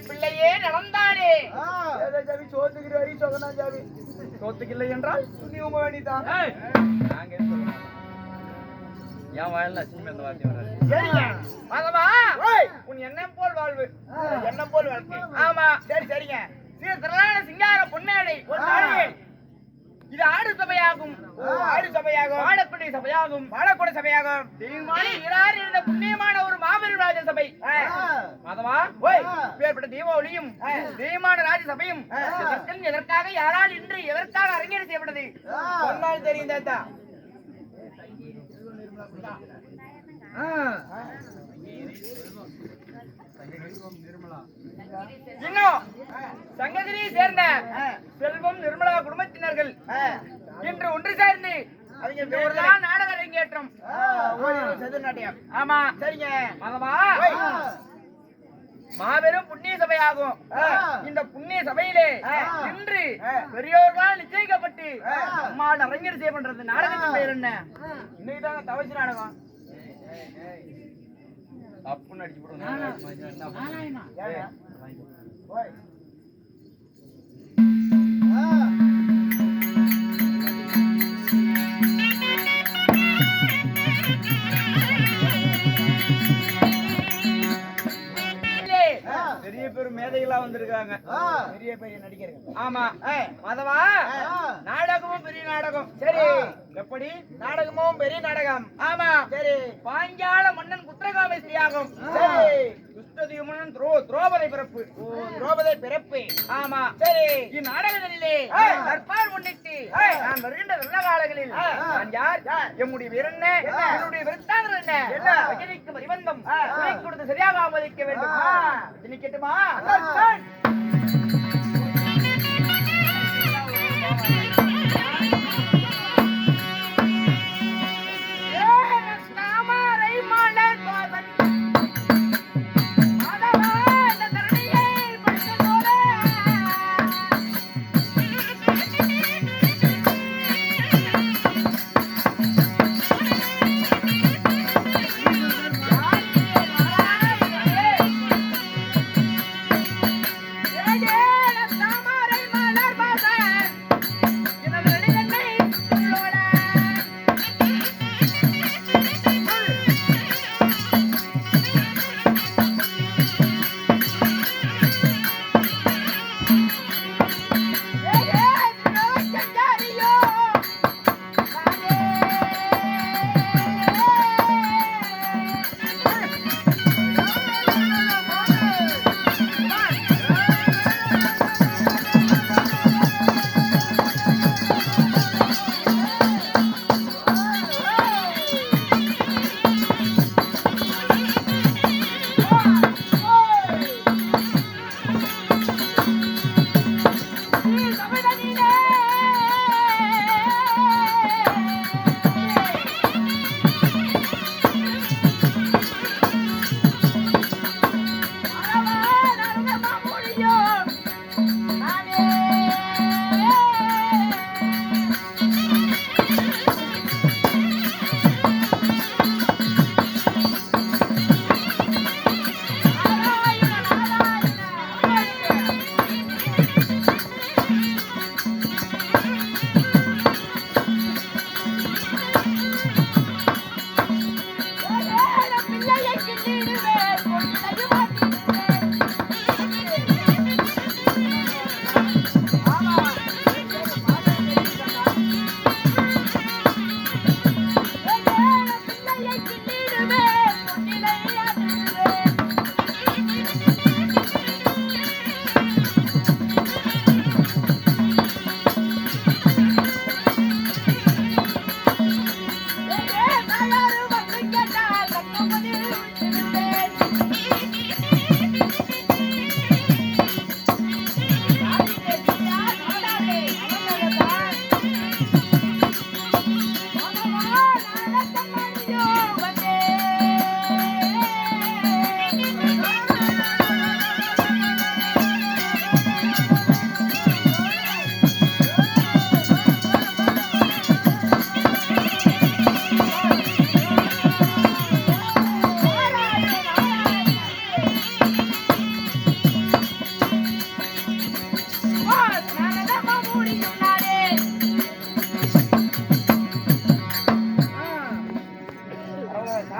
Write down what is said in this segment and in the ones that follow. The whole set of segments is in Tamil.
பிள்ளையே நடந்தானே சோத்துக்கிற வரி சொன்னா ஜாவி சோத்துக்கு இல்லை என்றால் நீ உங்க வேண்டிதான் ஏன் வாயில அசிங்கமா இந்த வார்த்தை வராது. சரிங்க மாதவா உன் எண்ணம் போல் வாழ்வு எண்ணம் போல் வாழ்க்கை. ஆமா சரி சரிங்க. திரளான சிங்கார பொன்னேடை ஒரு நாடு. இது ஆடு சபையாகும். ஆடு சபையாகும், ஆடக்கூடிய சபையாகும், ஆடக்கூடிய சபையாகும். தீர்மானி இராறு இருந்த புண்ணியமான ஒரு மாபெரும் ராஜ சபை. மாதவா பேர்பட்ட தீபாவளியும் தீமான ராஜ சபையும் எதற்காக யாரால் இன்று எதற்காக அரங்கேறி செய்யப்பட்டது சொன்னால் தெரியும் தாத்தா. இன்னும் சங்ககிரியை சேர்ந்த செல்வம் நிர்மலா குடும்பத்தினர்கள் இன்று ஒன்று சேர்ந்து நாடக அரங்கேற்றம். ஆமா சரிங்க மாதவா. மாபெரும் புண்ணிய சபையாகும். இந்த புண்ணிய சபையிலே இன்று பெரியோர்களால் நிச்சயிக்கப்பட்டு அம்மாள் அரங்கேறு செய்யப்படுறது. நாடகத்தின் பெயர் என்ன? இன்னைக்கு தாங்க தவசி நாடகம். தப்புன்னு அடிச்சு போடுவோம். பெரிய பேர் மேதைகளா வந்திருக்காங்க, பெரிய பெரிய நடிகர்கள். ஆமா மாதவா நாடகமும் பெரிய நாடகம். சரி எப்படி நாடகமும் பெரிய நாடகம்? ஆமா சரி. பாஞ்சால மன்னன் குற்றகாம ஸ்ரீயாகும். சரி. துஷ்டதியுமனன் திரௌபதி பிறப்பு. திரௌபதி பிறப்பு. ஆமா சரி. இந்நாடகத்திலே தற்பார் முன்னிட்டு நான் வருகின்ற நல்ல காலங்களில் நான் யார், எம்முடைய வீரன் என்ன, என்னுடைய விருத்தாந்தம் என்ன, வஜனிக்கு மரிவந்தம் கொடுத்து சரியாக ஆமதிக்க வேண்டும். கேட்டுமா?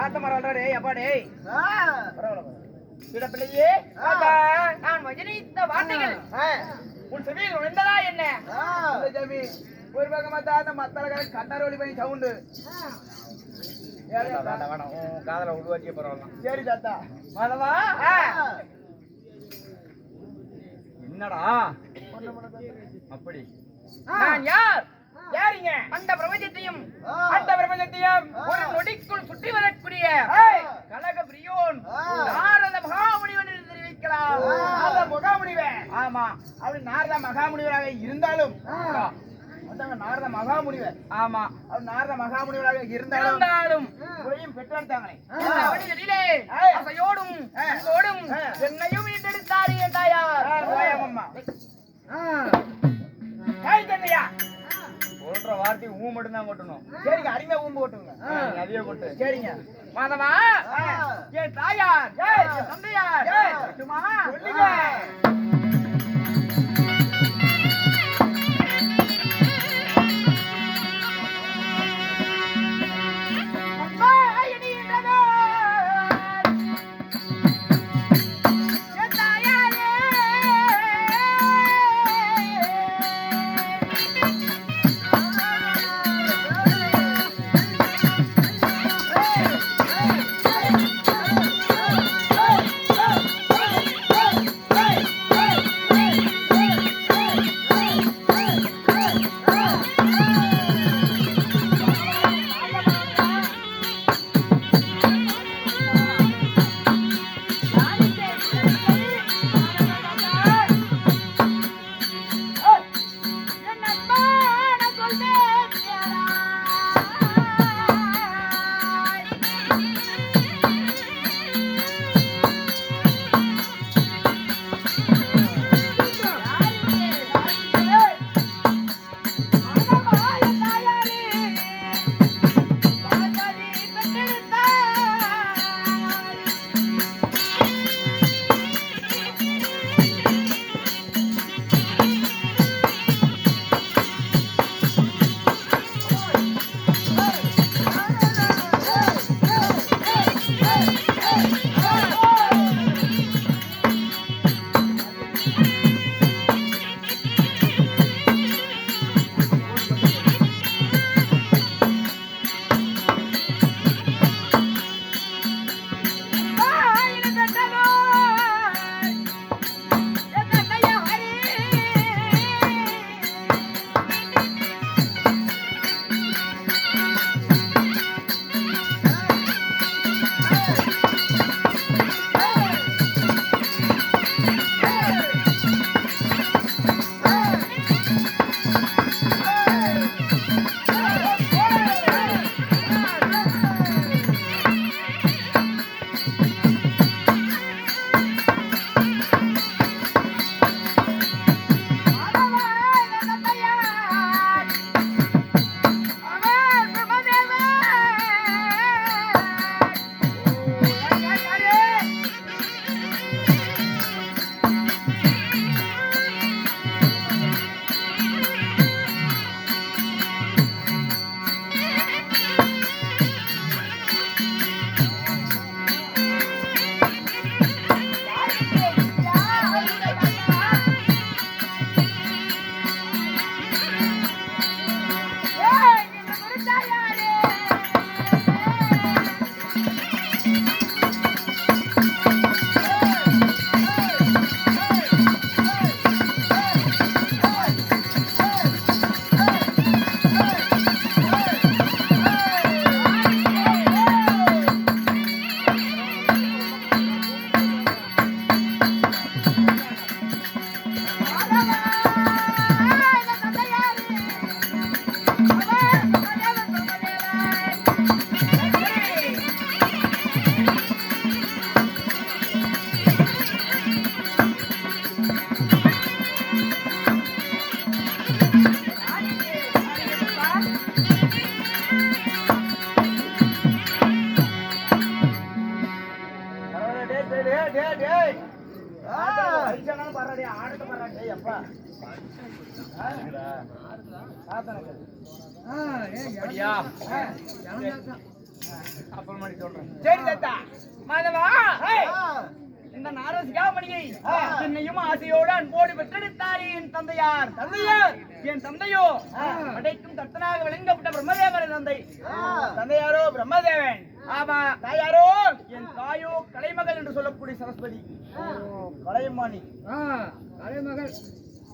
ஆத்த மரம் டேய் அப்பா டேய் பிள்ளையே நான் வஜனித்த வார்த்தைகள் உன் செவியில் நுழைந்ததா என்ன ஜமி ஒரு பக்கமா தான் அந்த மத்தளக்கார கண்ணார் ஒளி பண்ணி சவுண்டு காதல உருவாக்கிய பரவாயில்ல. சரி தாத்தா மாதவா என்னடா அப்படி நான் யார் யாரிங்க அந்த பிரபஞ்சத்தையும் ஒரு நொடிக்குள் சுற்றி வரக்கூடிய கனக பிரியோன் நாரத மகாமுனிவன் என்று தெரிவிக்கலாம். நாரத மகாமுனிவர் ஆமா அப்படி நாரத மகாமுனிவராக இருந்தாலும் நாரத மகாமுனிவர் ஆமா அவர் நாரத மகாமுனிவராக இருந்தாலும் உலகையும் பெற்றெடுத்தாங்களே அசையோடும் அன்போடும் என்னையும் மீட்டெடுத்தாரு என் தாயார் அம்மா தந்தையா சொல்ற வார்த்தை ஊ மட்டும் தான் கொட்டணும். சரிங்க அருமையா ஊம்பு ஓட்டுங்க அதையே கொட்டு. சரிங்க மாதவா என் தாயார் என் தந்தையார் சொல்லுங்க அப்புறமாடி சொல்றேன். சரி தாத்தா. மாதவா ஆ. இந்த நாரசிகாமணியை என்னையும் ஆசையோடு அன்போடு பெற்றெடுத்தாரே என் தந்தையார். தந்தையார் என் தந்தையோ படைக்கும் தத்தனாக விளங்கப்பட்ட பிரம்மதேவன் தந்தை. தந்தையாரோ பிரம்மதேவன். ஆமா. தாயாரோ என் தாயோ கலைமகள் என்று சொல்லக்கூடிய சரஸ்வதி. கலைமணி. கலைமகள்.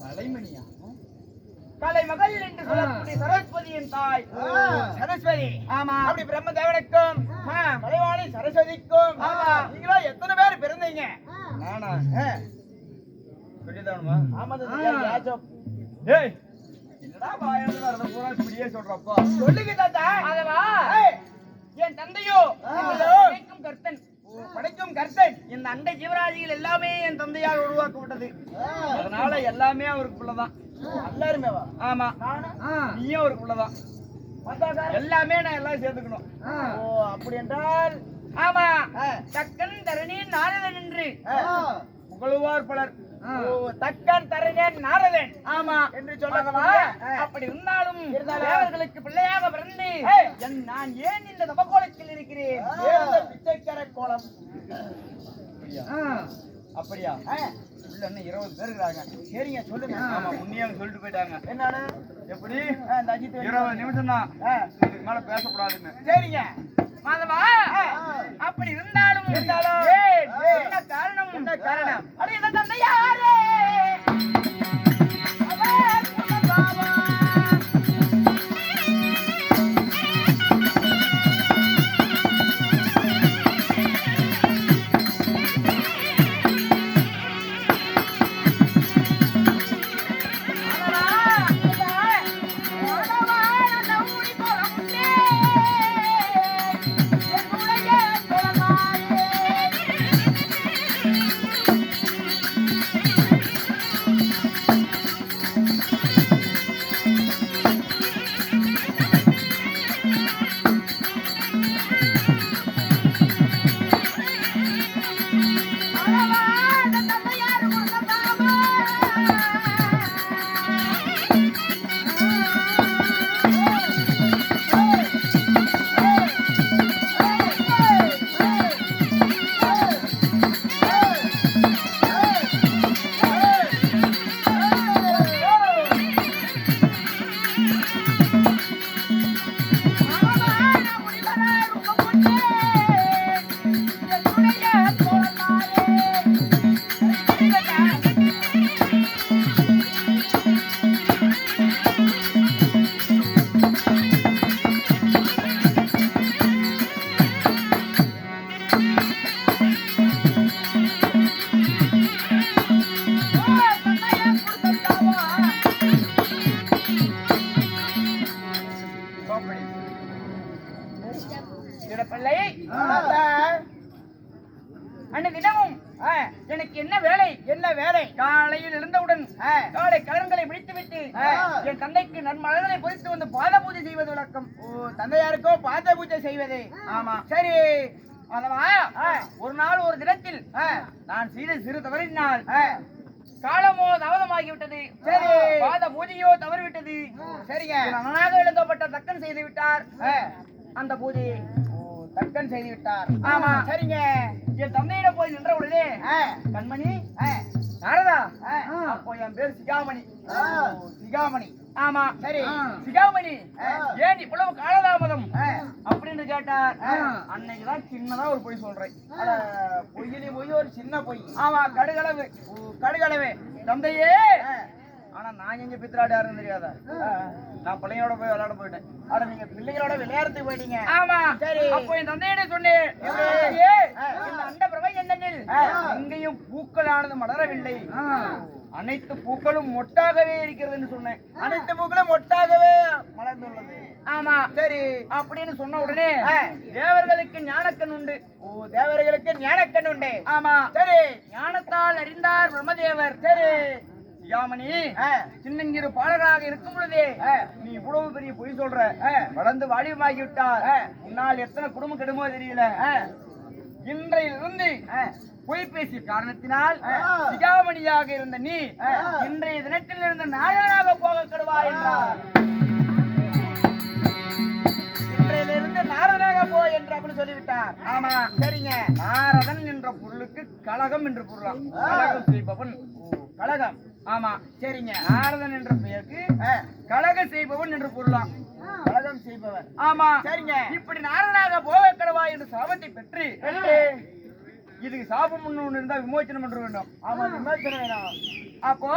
கலைமணியா? கலைமகள் என்று சொல்லக்கூடிய சரஸ்வதி என் தாய். சரஸ்வதி. ஆமா. அப்படி பிரம்மதேவனுக்கும் கலைவாணி சரஸ்வதிக்கும் நீங்களா எத்தனை பேர் பிறந்தீங்க? நானா சொல்லிதானுமா? ஆமா தாத்தா. ஏய் என்னடா வாயால நடந்த பூரா இப்படியே சொல்றப்பா? சொல்லுங்க தாத்தா. மாதவா என் தந்தையோ படைக்கும் கர்த்தன். படைக்கும் கர்த்தன். இந்த அண்டை ஜீவராசிகள் எல்லாமே என் தந்தையால் உருவாக்கப்பட்டது. அதனால எல்லாமே அவருக்கு பிள்ளைதான். எல்லாருமே வா. ஆமா, நீயும் அவருக்கு பிள்ளைதான். எல்லாமே நான் எல்லாம் சேர்த்துக்கணும். ஓ அப்படி என்றால் ஆமா. தக்கன் தரணின் நாரதன் என்று புகழுவார் பலர். ஓ தக்கன் தரணின் நாரதன். ஆமா என்று சொல்லவா? அப்படி இருந்தாலும் தேவர்களுக்கு பிள்ளையாக பிறந்து நான் ஏன் இந்த தபகோலத்தில் இருக்கிறேன்? பிச்சைக்கார கோலம். அப்படியா? உள்ள இன்னும் 20 பேர் இருக்காங்க. சரிங்க சொல்லுங்க. ஆமா, முன்னே அவங்க சொல்லிட்டு போயிட்டாங்க. என்னன்னு? எப்படி? இந்த அஜித் 20 நிமிஷம் தான், இதுக்கு மேல பேசக்கூடாதுன்னு. சரிங்க மாதவா. அப்படி இருந்தாலும் என்ன காரணம்? என்ன காரணம்? அட இந்த தந்தையாரே தினமும் எனக்கு என்ன வேலை? என்ன வேலை? காலையில் எழுந்தவுடன் காலை கலன்களை முடித்துவிட்டு என் தந்தைக்கு நன்மலர்களை பொறித்து வந்து பாத பூஜை செய்வது வழக்கம். ஓ தந்தையாருக்கோ பாத பூஜை செய்வது? ஆமா. சரி அதவா ஒரு நாள் ஒரு தினத்தில் நான் செய்த சிறு தவறினால் காலமோ தாமதமாகிவிட்டது. சரி பாத பூஜையோ தவறிவிட்டது. சரிங்க. நன்றாக எழுதப்பட்ட தக்கன் செய்து விட்டார் அந்த பூஜையை. தக்கன் செய்து விட்டார். ஆமா. சரிங்க. என் தந்தையிடம் போய் நின்ற உடனே கண்மணி நாரதா, அப்போ என் பேர் சிகாமணி. சிகாமணி. ஆமா. சரி சிகாமணி ஏன் இவ்வளவு காலதாமதம் அப்படின்னு கேட்டார். அன்னைக்குதான் சின்னதா ஒரு பொய் சொல்றேன். பொய்யிலே பொய் ஒரு சின்ன பொய். ஆமா கடுகளவு. கடுகளவு தந்தையே. ஆனா நான் எங்க பித்திராடு யாருன்னு தெரியாதா? நான் பிள்ளைங்களோட போய் விளையாட போயிட்டேன். ஆனா நீங்க பிள்ளைங்களோட விளையாடுறதுக்கு போயிட்டீங்க. ஆமா. சரி அப்போ என் தந்தையிடம் சொன்னேன், இந்த அண்ட பிரபஞ்சத்தில் எங்கேயும் பூக்களானது மலரவில்லை, அனைத்து பூக்களும் மொட்டாகவே இருக்கிறதுன்னு சொன்னேன். அனைத்து பூக்களும் மொட்டாகவே மலர்ந்துள்ளது. ஆமா. சரி அப்படின்னு சொன்ன உடனே தேவர்களுக்கு ஞானக்கண் உண்டு. ஓ தேவர்களுக்கு ஞானக்கண் உண்டு. ஆமா. சரி ஞானத்தால் அறிந்தார் பிரம்மதேவர். சரி சிகாமணி சின்னஞ்சிறு பாலகராக இருக்கும் பொழுதே நீ இவ்வளவு பெரிய பொய் சொல்ற, வளர்ந்து வாலிபமாகி விட்டார், உன்னால் எத்தனை குடும்பம் கெடுமோ தெரியல. இன்றையிலிருந்து பொய் பேசிய காரணத்தினால் சிகாமணியாக இருந்த நீ இன்றைய தினத்தில் இருந்து நாயகனாக போக கெடுவா என்றார். இன்றையிலிருந்து நாரதனாக போ என்று அப்படி சொல்லிவிட்டார். ஆமா சரிங்க. நாரதன் என்ற பொருளுக்கு கலகம் என்று பொருளாம். கலகம் செய்பவன். கலகம். ஆமா சரிங்க. நாரதன் என்ற பெயருக்கு கலக செய்பவன் என்று பொருளாம். கலகம் செய்பவர். ஆமா சரிங்க. இப்படி நாரதனாக போக கடவா என்று சாபத்தை பெற்று இதுக்கு சாபம் ஒண்ணு இருந்தா விமோச்சனம் பண்ண வேண்டும். ஆமா, விமர்சனம் வேணும். அப்போ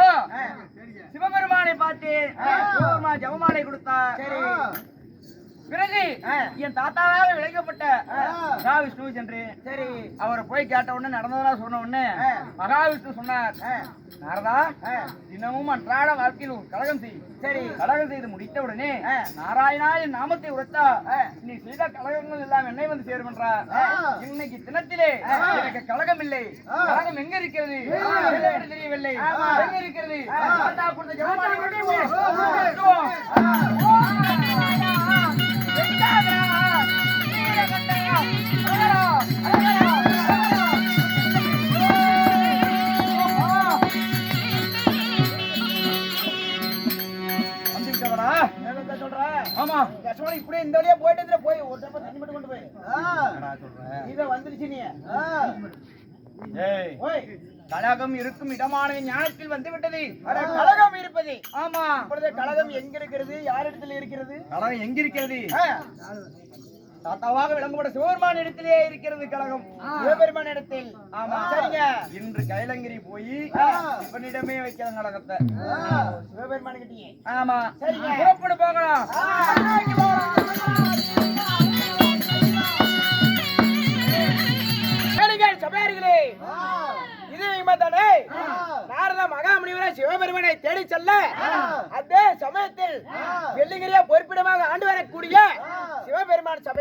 சிவபெருமானை பார்த்து சிவபெருமான் ஜெபமாலை கொடுத்தார். சரி. பிறகு என் தாத்தாவாக விளைக்கப்பட்ட மகாவிஷ்ணு சென்று சரி. அவரை போய் கேட்ட உடனே நடந்ததா சொன்ன உடனே மகாவிஷ்ணு சொன்னார், நாரதா தினமும் அன்றாட வாழ்க்கையில் ஒரு கலகம் செய். சரி. கலகம் செய்து முடித்த உடனே நாராயணா என் நாமத்தை உரைத்தா நீ செய்த கலகங்கள் எல்லாம் என்னை வந்து சேரும் என்றார். இன்னைக்கு தினத்திலே எனக்கு கலகம் இல்லை. கலகம் எங்க இருக்கிறது தெரியவில்லை. எங்க இருக்கிறது? தாத்தா கொடுத்த ஜெபமாலை கொண்டு போ. ஆமா இப்படியே இந்த வழியா போயிட்டு போய் ஒரு டப்பா தண்ணி மட்டும் கொண்டு போய் இத வந்துருச்சு நீ. ஓய், கலகம் இருக்கும் இடமான ஞானத்தில் வந்து விட்டது. கலகம் இருப்பது. ஆமா இப்பொழுது கலகம் எங்க இருக்கிறது? யாரிடத்தில் இருக்கிறது? கலகம் எங்க இருக்கிறது? தாத்தாவாக விளங்கப்பட சிவபெருமான் இடத்திலே இருக்கிறது கலகம். சிவபெருமான் இடத்தில். ஆமா சரிங்க. இன்று கைலங்கிரி போய் இவனிடமே வைக்கிற கலகத்தை. சிவபெருமான் கிட்டயே. ஆமா சரிங்க. புறப்படு போகலாம். சபையார்களே, இது தானே நாரத மகாமுனிவரை சிவபெருமானை தேடி செல்ல அதே சமயத்தில் வெள்ளிங்கிரியா பொறுப்பிடமாக ஆண்டு வரக்கூடிய சிவபெருமான் சபை